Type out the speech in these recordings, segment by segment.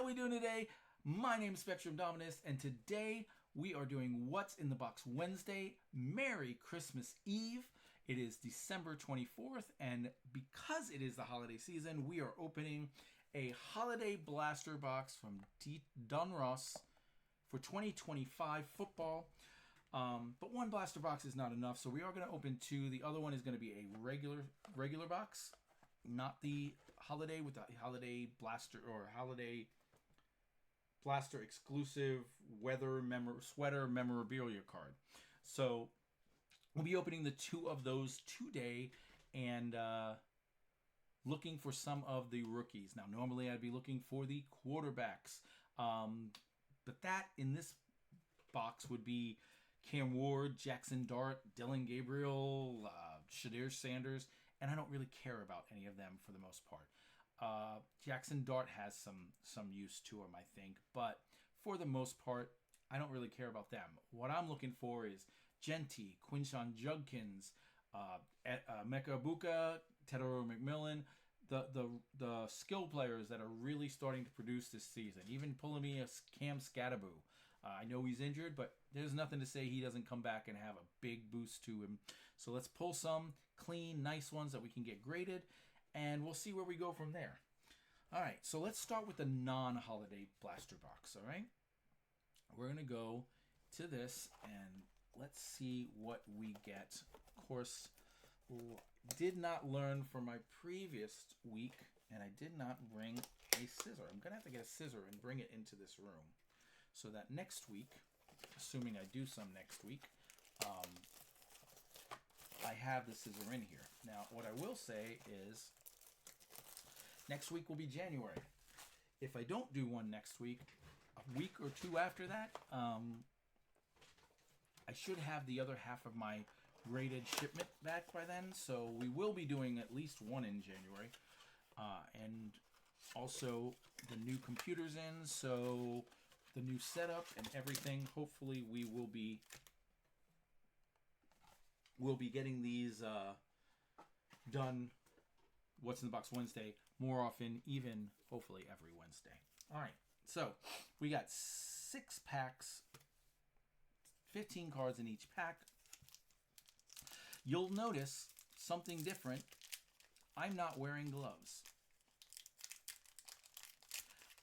we doing today? My name is Spectrum Dominus, and today we are doing What's in the Box Wednesday. Merry Christmas Eve. It is December 24th, and because it is the holiday season, we are opening a holiday blaster box from Donruss for 2025 football. But one blaster box is not enough, so we are going to open two. The other one is going to be a regular box, not the holiday with the holiday blaster or holiday blaster exclusive sweater memorabilia card. So we'll be opening the two of those today and looking for some of the rookies. Now, normally I'd be looking for the quarterbacks, but that in this box would be Cam Ward, Jackson Dart, Dylan Gabriel, Shadir Sanders, and I don't really care about any of them for the most part. Jackson Dart has some use to him, I think, but for the most part, I don't really care about them. What I'm looking for is Genty, Quinshon Judkins, Mecca Buka, Tedoro McMillan, the skill players that are really starting to produce this season. Even pulling me a Cam Scattaboo. I know he's injured, but there's nothing to say he doesn't come back and have a big boost to him. So let's pull some clean, nice ones that we can get graded, and we'll see where we go from there. All right, so let's start with the non-holiday blaster box, all right? We're going to go to this, and let's see what we get. Of course, did not learn from my previous week, and I did not bring a scissor. I'm going to have to get a scissor and bring it into this room so that next week, assuming I do some next week, I have the scissor in here. Now, what I will say is next week will be January. If I don't do one next week, a week or two after that, I should have the other half of my graded shipment back by then. So we will be doing at least one in January. And also the new computer's in, so the new setup and everything. Hopefully we'll be getting these done. What's in the Box Wednesday more often, even hopefully every Wednesday. All right, so we got 6 packs, 15 cards in each pack. You'll notice something different. I'm not wearing gloves.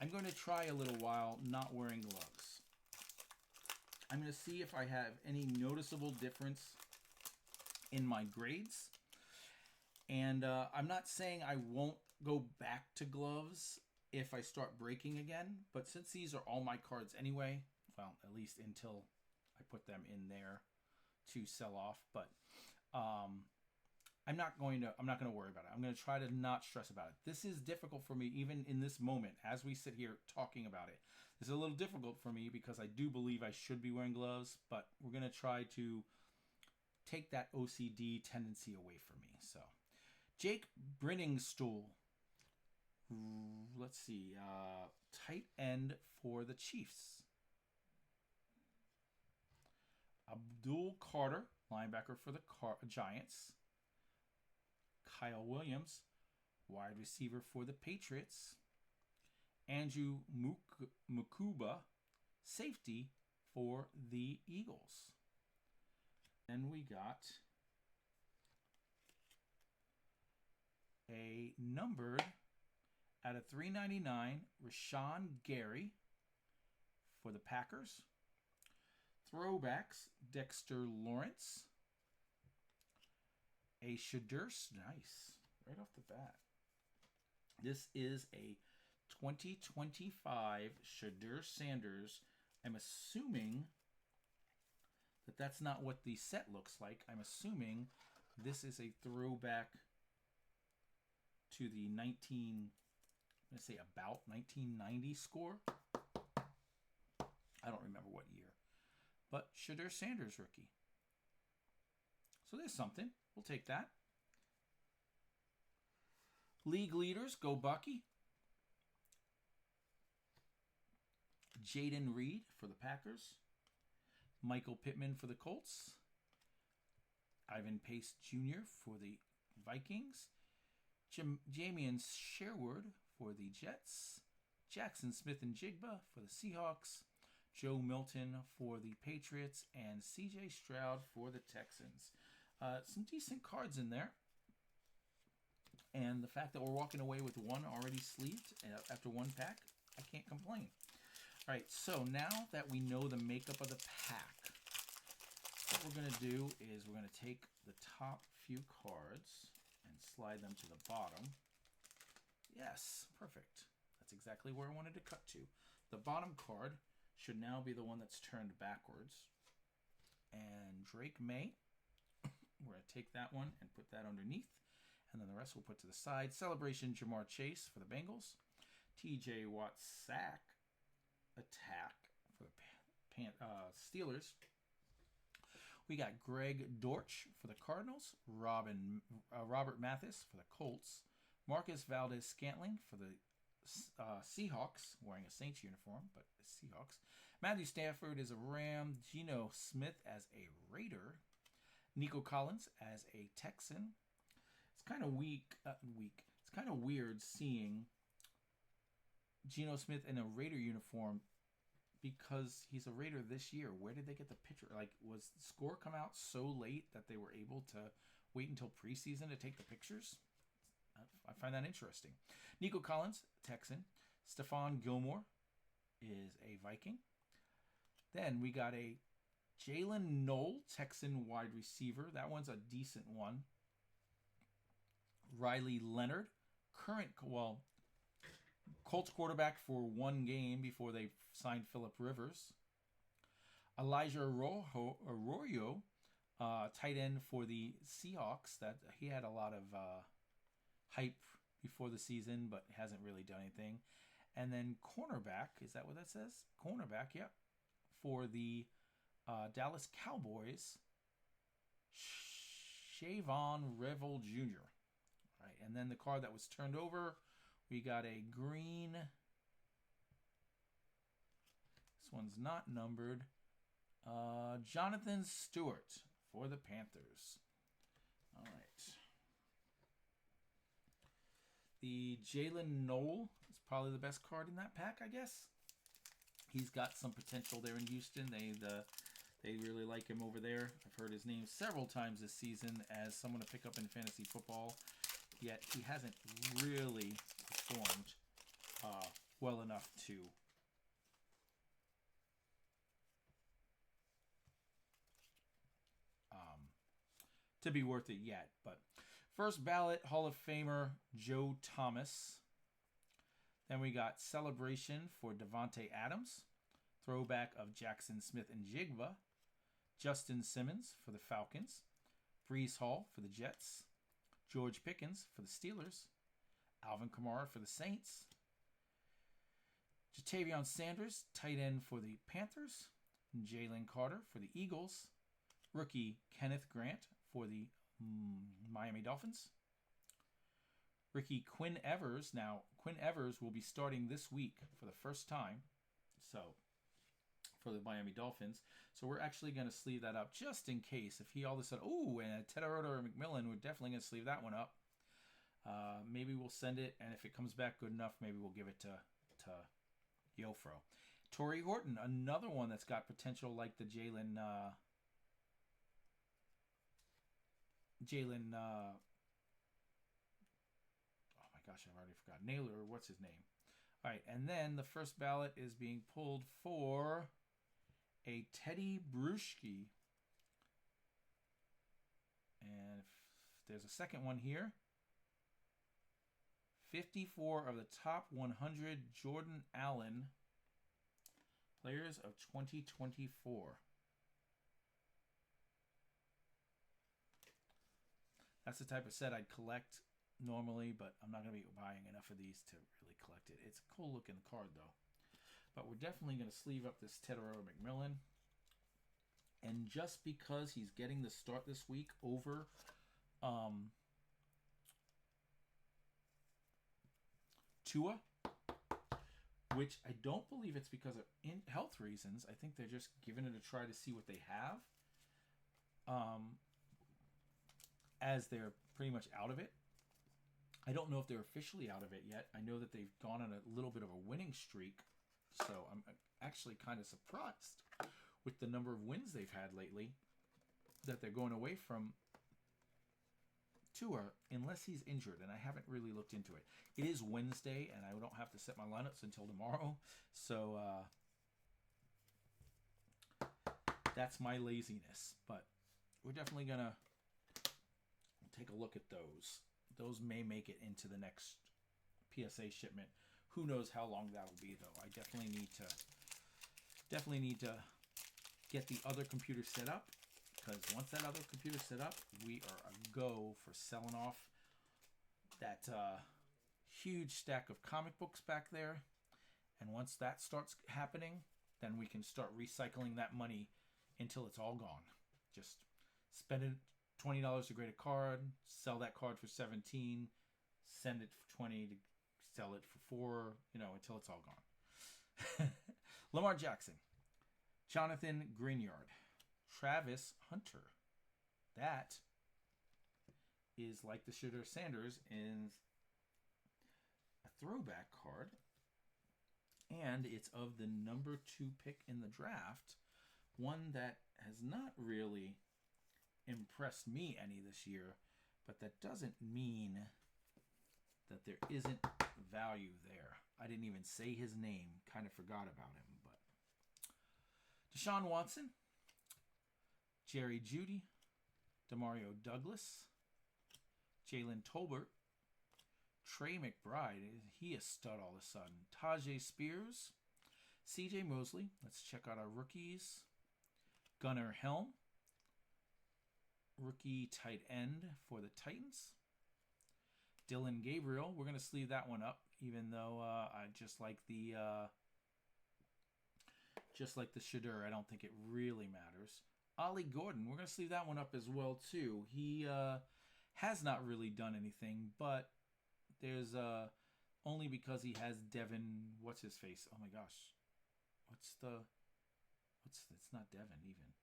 I'm going to try a little while not wearing gloves. I'm going to see if I have any noticeable difference in my grades. And I'm not saying I won't go back to gloves if I start breaking again. But since these are all my cards anyway, well, at least until I put them in there to sell off. But I'm not going to worry about it. I'm going to try to not stress about it. This is difficult for me even in this moment as we sit here talking about it. This is a little difficult for me because I do believe I should be wearing gloves, but we're going to try to take that OCD tendency away from me. So, Jake Brenningstool. Let's see. Tight end for the Chiefs. Abdul Carter, linebacker for the Giants. Kyle Williams, wide receiver for the Patriots. Andrew Mukuba, safety for the Eagles. Then we got a numbered out of 399 Rashawn Gary for the Packers. Throwbacks Dexter Lawrence. A Shadur, nice, right off the bat. This is a 2025 Shadur Sanders. I'm assuming that that's not what the set looks like. I'm assuming this is a throwback to the 1990 score. I don't remember what year. But Shadur Sanders rookie. So there's something. We'll take that. League leaders, go Bucky. Jaden Reed for the Packers. Michael Pittman for the Colts. Ivan Pace Jr. for the Vikings. Jamian Sherwood for the Jets. Jackson Smith and Jigba for the Seahawks, Joe Milton for the Patriots, and C.J. Stroud for the Texans. Some decent cards in there. And the fact that we're walking away with one already sleeved after one pack, I can't complain. All right, so now that we know the makeup of the pack, what we're going to do is we're going to take the top few cards and slide them to the bottom. Yes, perfect. That's exactly where I wanted to cut to. The bottom card should now be the one that's turned backwards. And Drake May, we're going to take that one and put that underneath. And then the rest we'll put to the side. Celebration Jamar Chase for the Bengals. T.J. Watt sack attack for the Steelers. We got Greg Dortch for the Cardinals. Robert Mathis for the Colts. Marcus Valdez-Scantling for the Seahawks, wearing a Saints uniform, but Seahawks. Matthew Stafford is a Ram. Geno Smith as a Raider. Nico Collins as a Texan. It's kind of It's kind of weird seeing Geno Smith in a Raider uniform because he's a Raider this year. Where did they get the picture? Like, was the score come out so late that they were able to wait until preseason to take the pictures? I find that interesting. Nico Collins, Texan. Stephon Gilmore is a Viking. Then we got a Jalen Knoll, Texan wide receiver. That one's a decent one. Riley Leonard, Colts quarterback for one game before they signed Phillip Rivers. Elijah Arroyo, tight end for the Seahawks. That he had a lot of hype before the season, but hasn't really done anything. And then cornerback, is that what that says? Cornerback, yeah, for the Dallas Cowboys, Shavon Revel Jr. All right, and then the card that was turned over, we got a green. This one's not numbered. Jonathan Stewart for the Panthers. All right. The Jalen Knoll is probably the best card in that pack, I guess. He's got some potential there in Houston. They really like him over there. I've heard his name several times this season as someone to pick up in fantasy football. Yet he hasn't really performed well enough to be worth it yet. But first ballot Hall of Famer Joe Thomas. Then we got celebration for Devontae Adams. Throwback of Jackson Smith and Jigba. Justin Simmons for the Falcons. Breece Hall for the Jets. George Pickens for the Steelers. Alvin Kamara for the Saints. Jatavion Sanders, tight end for the Panthers. Jalen Carter for the Eagles. Rookie Kenneth Grant for the Miami Dolphins. Rookie Quinn Evers. Now, Quinn Evers will be starting this week for the first time. So, for the Miami Dolphins. So we're actually going to sleeve that up just in case. If he all of a sudden, and Teddardo or McMillan, we're definitely going to sleeve that one up. Maybe we'll send it, and if it comes back good enough, maybe we'll give it to Yofro. Torrey Horton, another one that's got potential like the Jalen, oh my gosh, I've already forgot. Naylor, what's his name? All right, and then the first ballot is being pulled for a Teddy Bruschi. And if there's a second one here. 54 of the top 100 Jordan Allen players of 2024. That's the type of set I'd collect normally, but I'm not going to be buying enough of these to really collect it. It's a cool looking card though. But we're definitely going to sleeve up this Teddardo McMillan. And just because he's getting the start this week over Tua, which I don't believe it's because of health reasons. I think they're just giving it a try to see what they have. As they're pretty much out of it. I don't know if they're officially out of it yet. I know that they've gone on a little bit of a winning streak, so I'm actually kind of surprised with the number of wins they've had lately that they're going away from Tua, unless he's injured, and I haven't really looked into it. It is Wednesday, and I don't have to set my lineups until tomorrow, so that's my laziness. But we're definitely going to take a look at those. Those may make it into the next PSA shipment. Who knows how long that'll be, though. I definitely need to get the other computer set up, because once that other computer's set up, we are a go for selling off that huge stack of comic books back there. And once that starts happening, then we can start recycling that money until it's all gone. Just spend it $20 to grade a card, sell that card for $17, send it for $20 to sell it for $4, until it's all gone. Lamar Jackson, Jonathan Greenyard, Travis Hunter. That is like the Shooter Sanders in a throwback card. And it's of the number 2 pick in the draft. One that has not really impressed me any this year, but that doesn't mean that there isn't value there. I didn't even say his name. Kind of forgot about him. But Deshaun Watson, Jerry Jeudy, Demario Douglas, Jalen Tolbert, Trey McBride. He a stud all of a sudden. Tajay Spears, CJ Mosley. Let's check out our rookies. Gunnar Helm, rookie tight end for the Titans. Dylan Gabriel. We're going to sleeve that one up, even though I just like the Shadur. I don't think it really matters. Ollie Gordon. We're going to sleeve that one up as well too. He has not really done anything, but there's only because he has Devin. What's his face? Oh my gosh, it's not Devin even.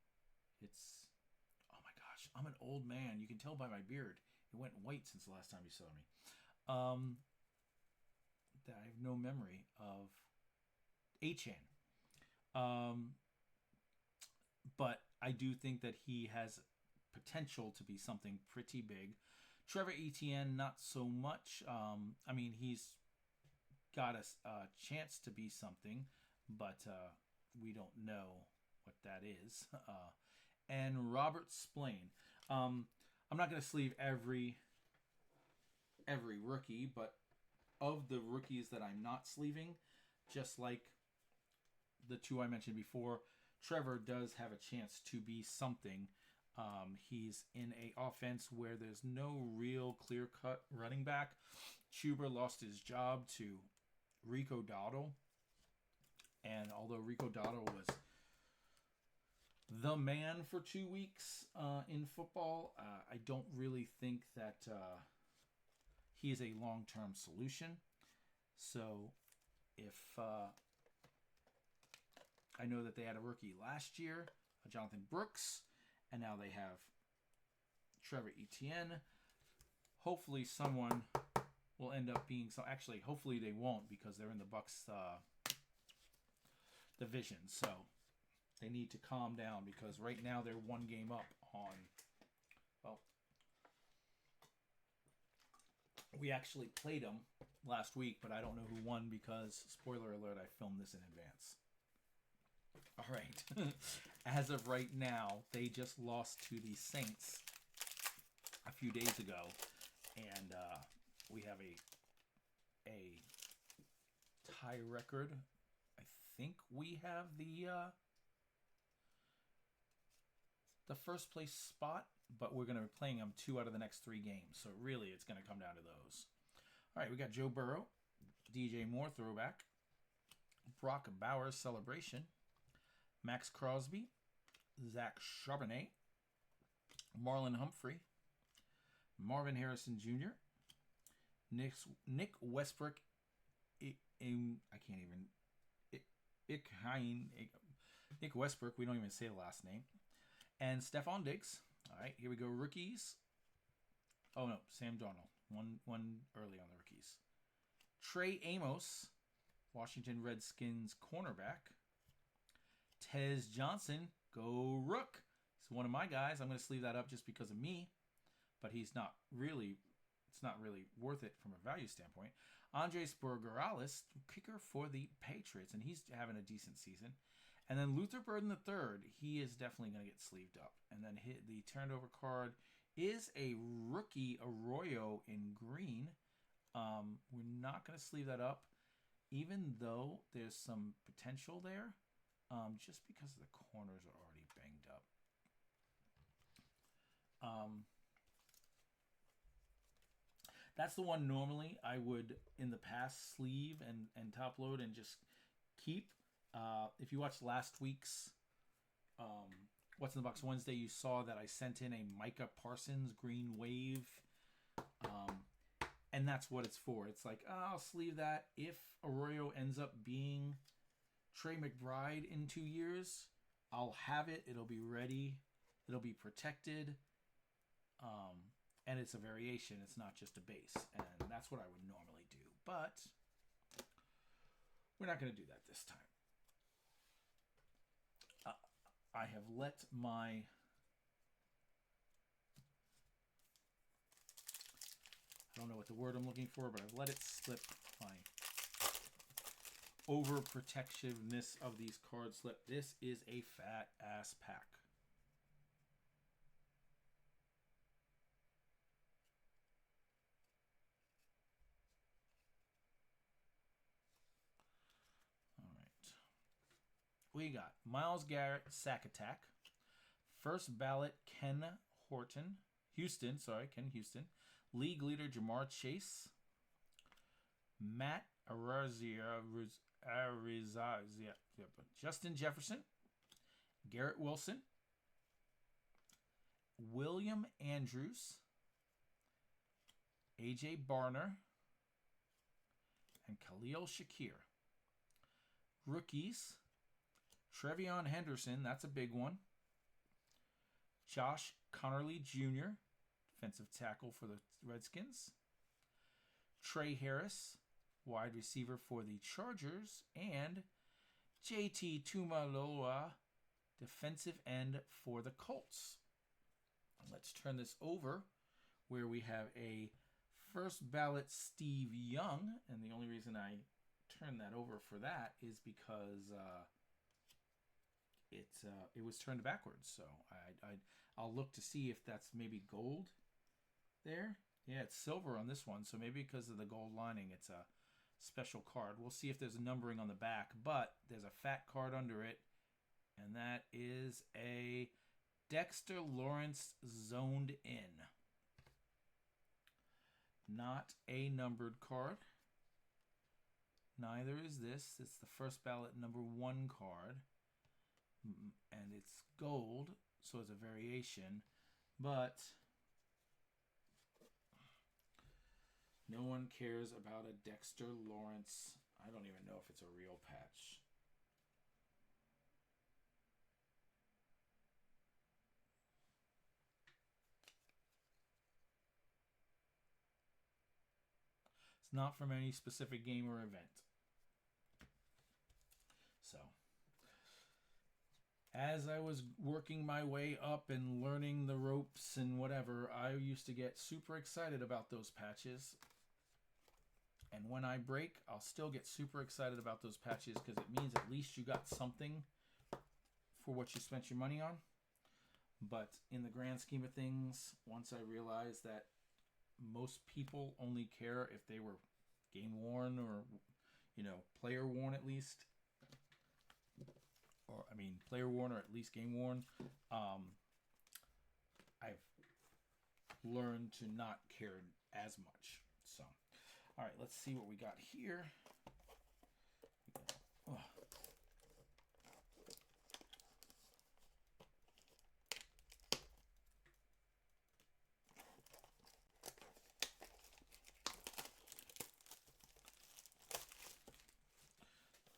It's, oh my gosh, I'm an old man. You can tell by my beard. It went white since the last time you saw me. That I have no memory of Achan. But I do think that he has potential to be something pretty big. Trevor Etienne, not so much. I mean, he's got a chance to be something, but we don't know what that is. And Robert Splain. I'm not going to sleeve every rookie, but of the rookies that I'm not sleeving, just like the 2 I mentioned before, Trevor does have a chance to be something. He's in a offense where there's no real clear-cut running back. Chuba lost his job to Rico Dowdle. And although Rico Dowdle was the man for 2 weeks in football, I don't really think that he is a long-term solution. So if I know that they had a rookie last year, Jonathan Brooks, and now they have Trevor Etienne. Hopefully someone will end up being so. Actually, hopefully they won't, because they're in the Bucs division. So they need to calm down, because right now they're 1 game up on, well, we actually played them last week, but I don't know who won because, spoiler alert, I filmed this in advance. All right. As of right now, they just lost to the Saints a few days ago, and we have a tie record. I think we have the first place spot, but we're going to be playing them 2 out of the next 3 games. So really, it's going to come down to those. All right, we got Joe Burrow, DJ Moore throwback, Brock Bowers celebration, Max Crosby, Zach Charbonnet, Marlon Humphrey, Marvin Harrison Jr., Nick Westbrook, Nick Westbrook, we don't even say the last name, and Stephon Diggs. All right, here we go, rookies. Oh no, Sam Darnold. One early on the rookies. Trey Amos, Washington Redskins cornerback. Tez Johnson, go Rook. He's one of my guys. I'm going to sleeve that up just because of me, but it's not really worth it from a value standpoint. Andres Borgaralis, kicker for the Patriots, and he's having a decent season. And then Luther Burden III, he is definitely going to get sleeved up. And then the turned over card is a rookie Arroyo in green. We're not going to sleeve that up, even though there's some potential there, just because the corners are already banged up. That's the one normally I would, in the past, sleeve and top load and just keep. If you watched last week's What's in the Box Wednesday, you saw that I sent in a Micah Parsons Green Wave. And that's what it's for. It's like, I'll sleeve that. If Arroyo ends up being Trey McBride in 2 years, I'll have it. It'll be ready. It'll be protected. And it's a variation. It's not just a base. And that's what I would normally do. But we're not going to do that this time. I have let my... I don't know what the word I'm looking for, but I've let it slip. My overprotectiveness of these cards slip. This is a fat ass pack. All right. We got Myles Garrett, Sack Attack. First ballot, Ken Houston. League leader Jamar Chase. Matt Arizia, Justin Jefferson. Garrett Wilson. William Andrews. AJ Barner. And Khalil Shakir. Rookies. Trevion Henderson, that's a big one. Josh Connerly Jr., defensive tackle for the Redskins. Trey Harris, wide receiver for the Chargers. And JT Tumaloa, defensive end for the Colts. Let's turn this over where we have a first ballot Steve Young. And the only reason I turn that over for that is because it was turned backwards. So I'll look to see if that's maybe gold there. Yeah, it's silver on this one. So maybe because of the gold lining, it's a special card. We'll see if there's a numbering on the back, but there's a fat card under it. And that is a Dexter Lawrence zoned in. Not a numbered card. Neither is this. It's the first ballot number 1 card. And it's gold, so it's a variation. But no one cares about a Dexter Lawrence. I don't even know if it's a real patch. It's not from any specific game or event. So, as I was working my way up and learning the ropes and whatever, I used to get super excited about those patches. And when I break, I'll still get super excited about those patches because it means at least you got something for what you spent your money on. But in the grand scheme of things, once I realized that most people only care if they were game worn or, player worn at least. Player worn or at least game worn. I've learned to not care as much. So, all right, let's see what we got here.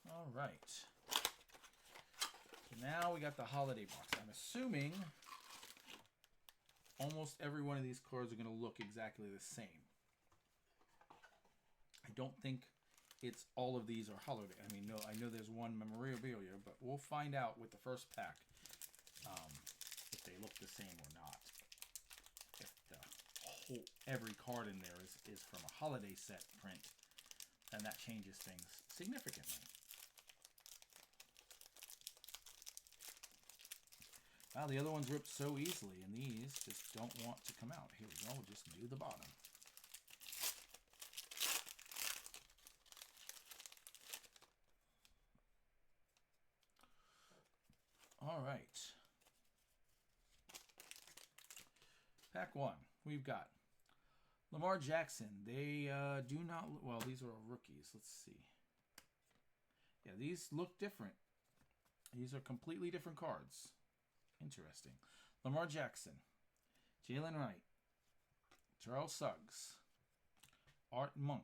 All right. Now we got the holiday box. I'm assuming almost every one of these cards are going to look exactly the same. don't think it's all of these are holiday. I mean, no, I know there's one memorabilia, but we'll find out with the first pack if they look the same or not. If every card in there is from a holiday set print, then that changes things significantly. Wow, the other ones rip so easily, and these just don't want to come out. Here we go. We'll just do the bottom. All right. Pack 1. We've got Lamar Jackson. They do not... Well, these are rookies. Let's see. Yeah, these look different. These are completely different cards. Interesting. Lamar Jackson, Jalen Wright, Charles Suggs, Art Monk,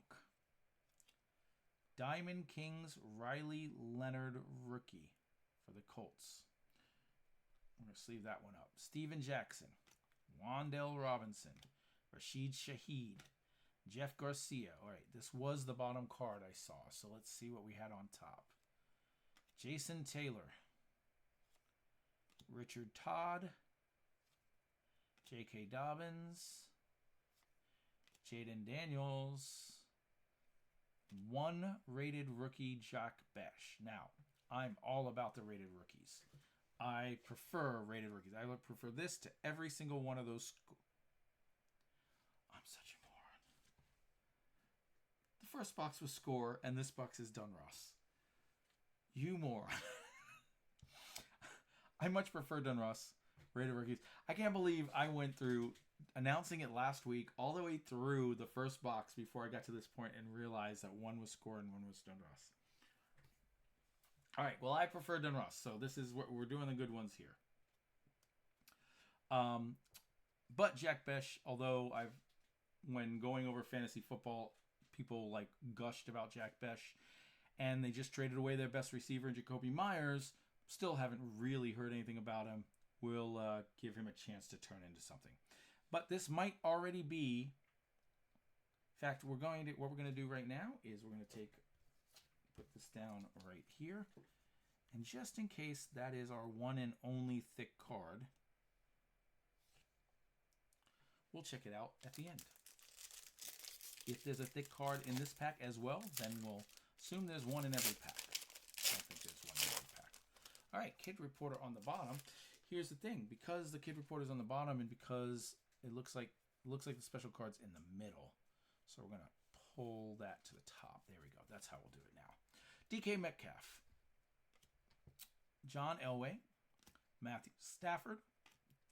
Diamond Kings, Riley Leonard rookie for the Colts. I'm going to sleeve that one up. Steven Jackson, Wan'Dale Robinson, Rashid Shaheed, Jeff Garcia. All right, this was the bottom card I saw, so let's see what we had on top. Jason Taylor, Richard Todd, J.K. Dobbins, Jaden Daniels, 1 rated rookie, Jack Besh. Now, I'm all about the rated rookies. I prefer rated rookies. I would prefer this to every single one of those. I'm such a moron. The first box was Score, and this box is Donruss. You moron. I much prefer Donruss rated rookies. I can't believe I went through announcing it last week all the way through the first box before I got to this point and realized that one was Score and one was Donruss. All right, well, I prefer Donruss, so this is what we're doing, the good ones here. But Jack Besh, although when going over fantasy football, people like gushed about Jack Besh, and they just traded away their best receiver, Jacoby Myers. Still haven't really heard anything about him. We'll give him a chance to turn into something. But this might already be. In fact, what we're going to do right now is we're going to put this down right here. And just in case that is our one and only thick card, we'll check it out at the end. If there's a thick card in this pack as well, then we'll assume there's one in every pack. I don't think there's one in every pack. All right, Kid Reporter on the bottom. Here's the thing. Because the Kid Reporter is on the bottom and because it looks like the special card's in the middle. So we're going to pull that to the top. There we go. That's how we'll do it now. DK Metcalf, John Elway, Matthew Stafford,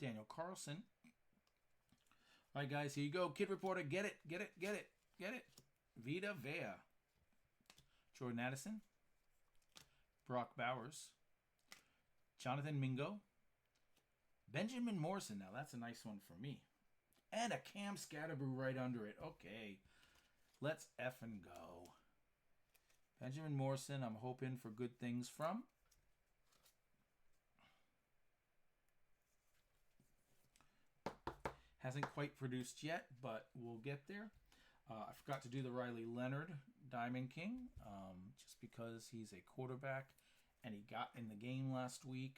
Daniel Carlson. All right, guys, here you go. Kid Reporter, get it, get it, get it, get it. Vita Vea, Jordan Addison, Brock Bowers, Jonathan Mingo, Benjamin Morrison. Now, that's a nice one for me. And a Cam Scatterboo right under it. Okay, let's effing go. Benjamin Morrison, I'm hoping for good things from. Hasn't quite produced yet, but we'll get there. I forgot to do the Riley Leonard Diamond King, just because he's a quarterback and he got in the game last week.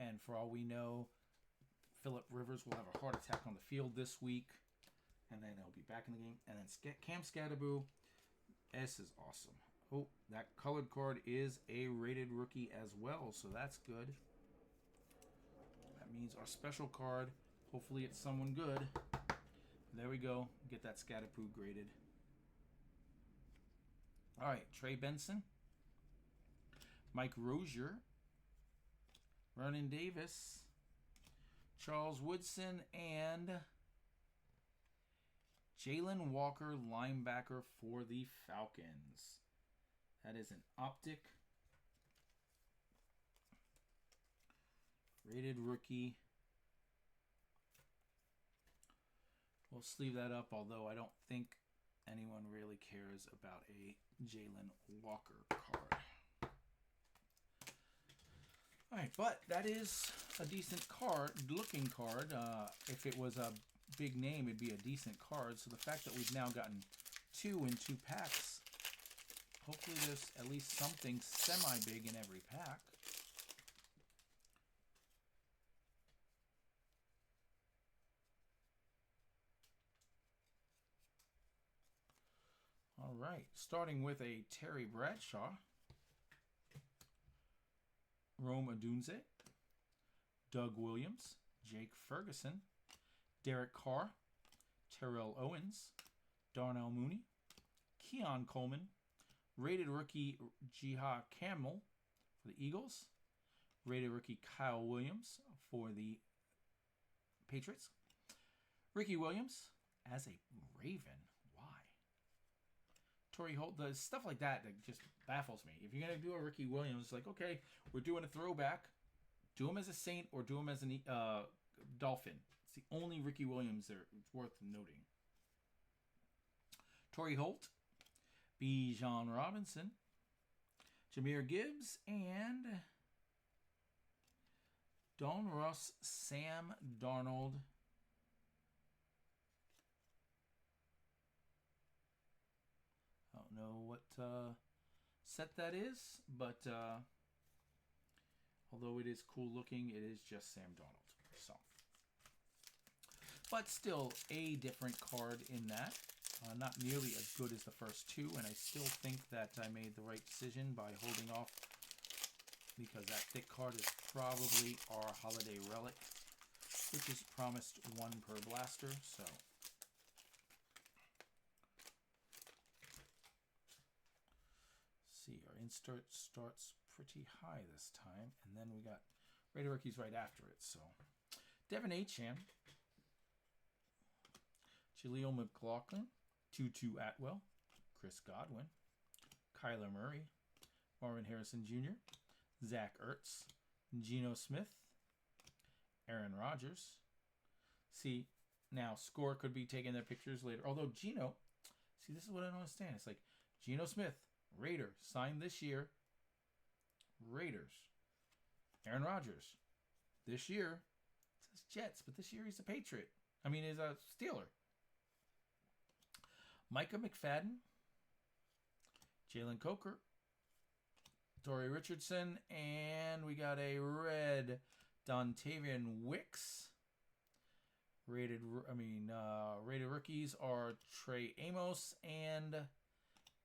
And for all we know, Phillip Rivers will have a heart attack on the field this week, and then he'll be back in the game. And then Cam Scatterboo, this is awesome. Oh, that colored card is a rated rookie as well, so that's good. That means our special card, hopefully it's someone good. There we go. Get that Scatterboo graded. All right, Trey Benson, Mike Rozier, Vernon Davis, Charles Woodson, and Jalen Walker, linebacker for the Falcons. That is an optic rated rookie. We'll sleeve that up, although I don't think anyone really cares about a Jalen Walker card. All right, but that is a decent card, looking card. If it was a big name, it'd be a decent card. So the fact that we've now gotten 2 in 2 packs Hopefully there's at least something semi-big in every pack. All right, starting with a Terry Bradshaw, Rome Odunze, Doug Williams, Jake Ferguson, Derek Carr, Terrell Owens, Darnell Mooney, Keon Coleman, rated rookie Jiha Camel for the Eagles, rated rookie Kyle Williams for the Patriots, Ricky Williams as a Raven. Torrey Holt, the stuff like that just baffles me. If you're going to do a Ricky Williams, like, okay, we're doing a throwback. Do him as a Saint or do him as a Dolphin. It's the only Ricky Williams there worth noting. Torrey Holt, Bijan Robinson, Jahmyr Gibbs, and Donruss Sam Darnold. Know what set that is, but although it is cool looking, it is just Sam Darnold. So, but still a different card in that. Not nearly as good as the first two, and I still think that I made the right decision by holding off because that thick card is probably our holiday relic, which is promised one per blaster. So. See, our insert starts pretty high this time, and then we got Rated Rookies right after it. So, Devin Acham, Jaleel McLaughlin, Tutu Atwell, Chris Godwin, Kyler Murray, Marvin Harrison Jr., Zach Ertz, Geno Smith, Aaron Rodgers. See, now Score could be taking their pictures later. Although Geno, see, this is what I don't understand. It's like Geno Smith, Raider, signed this year. Raiders. Aaron Rodgers. This year, it says Jets, but this year he's a Patriot. I mean, he's a Steeler. Micah McFadden. Jalen Coker. Torrey Richardson. And we got a red Dontavian Wicks. Rated rookies are Trey Amos and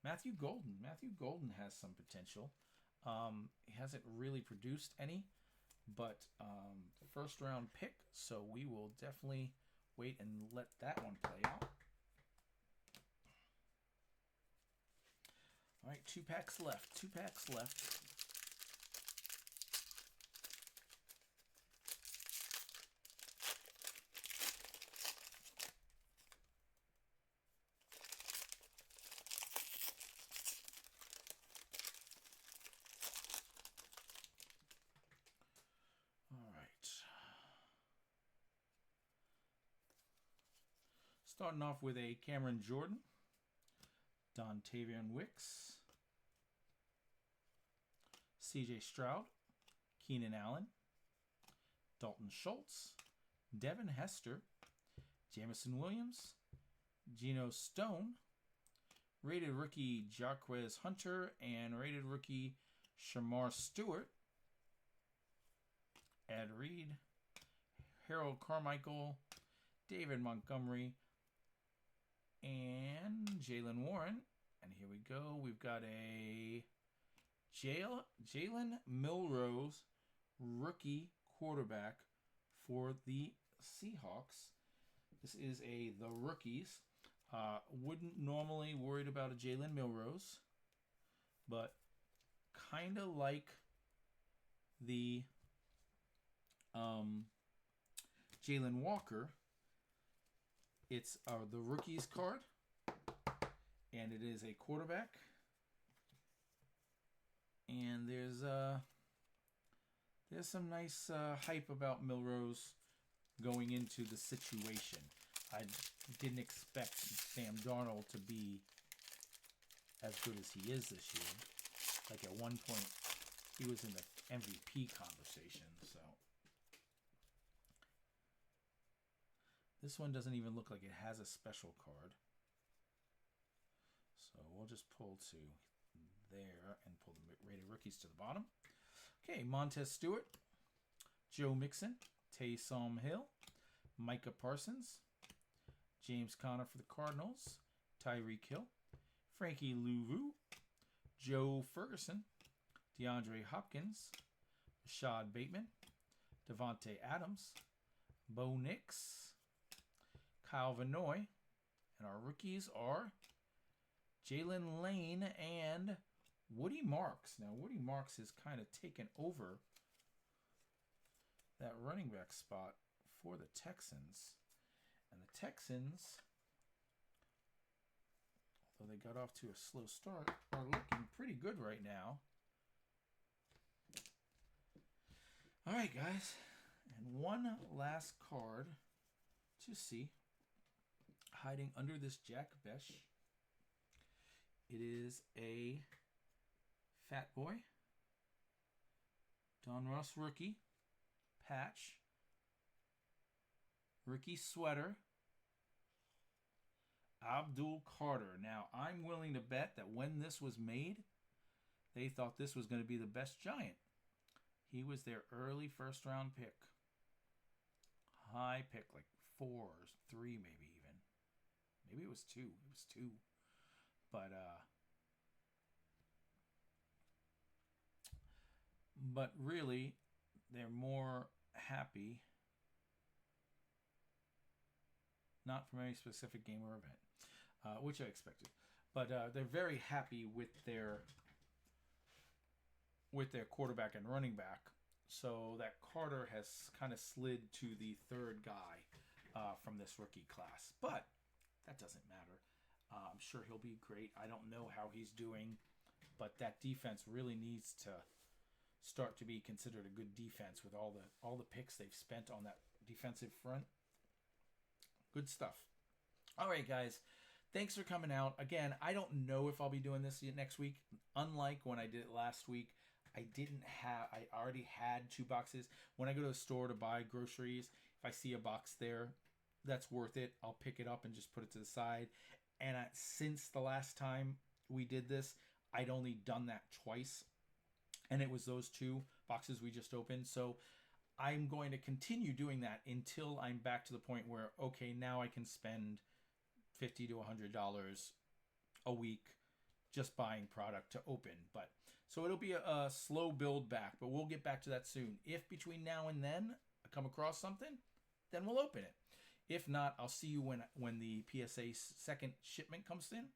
Matthew Golden. Matthew Golden has some potential. He hasn't really produced any, but first round pick, so we will definitely wait and let that one play out. All right, 2 packs left. 2 packs left. Starting off with a Cameron Jordan, Dontavian Wicks, CJ Stroud, Keenan Allen, Dalton Schultz, Devin Hester, Jamison Williams, Geno Stone, rated rookie Jarquez Hunter, and rated rookie Shamar Stewart, Ed Reed, Harold Carmichael, David Montgomery, and Jalen Warren. And here we go. We've got a Jalen Milrose rookie quarterback for the Seahawks. This is the rookies. Wouldn't normally worried about a Jalen Milrose, but kind of like the Jalen Walker. It's the rookies card, and it is a quarterback. And there's some nice hype about Milrose going into the situation. I didn't expect Sam Darnold to be as good as he is this year. Like at one point, he was in the MVP conversation. So this one doesn't even look like it has a special card. So we'll just pull 2. there and pull the rated rookies to the bottom. Okay, Montez Stewart, Joe Mixon, Taysom Hill, Micah Parsons, James Conner for the Cardinals, Tyreek Hill, Frankie Louvu, Joe Ferguson, DeAndre Hopkins, Rashad Bateman, Devontae Adams, Bo Nix, Kyle Vanoy, and our rookies are Jalen Lane and Woody Marks. Now, Woody Marks has kind of taken over that running back spot for the Texans. And the Texans, although they got off to a slow start, are looking pretty good right now. All right, guys. And one last card to see. Hiding under this Jack Besh. It is a Fat Boy Donruss rookie patch. Rookie sweater. Abdul Carter. Now, I'm willing to bet that when this was made, they thought this was going to be the best Giant. He was their early first-round pick. High pick, like 4 or 3 maybe even. Maybe it was 2. It was 2. But really, they're more happy. Not from any specific game or event, which I expected. But they're very happy with their quarterback and running back. So that Carter has kind of slid to the third guy from this rookie class. But that doesn't matter. I'm sure he'll be great. I don't know how he's doing, but that defense really needs to start to be considered a good defense with all the picks they've spent on that defensive front. Good stuff. All right, guys. Thanks for coming out. Again, I don't know if I'll be doing this next week. Unlike when I did it last week, I already had 2 boxes. When I go to the store to buy groceries, if I see a box there, that's worth it. I'll pick it up and just put it to the side. And since the last time we did this, I'd only done that twice. And it was those 2 boxes we just opened. So I'm going to continue doing that until I'm back to the point where, okay, now I can spend $50 to $100 a week just buying product to open. So it'll be a slow build back, but we'll get back to that soon. If between now and then I come across something, then we'll open it. If not, I'll see you when the PSA second shipment comes in.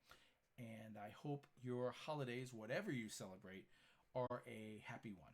And I hope your holidays, whatever you celebrate, are a happy one.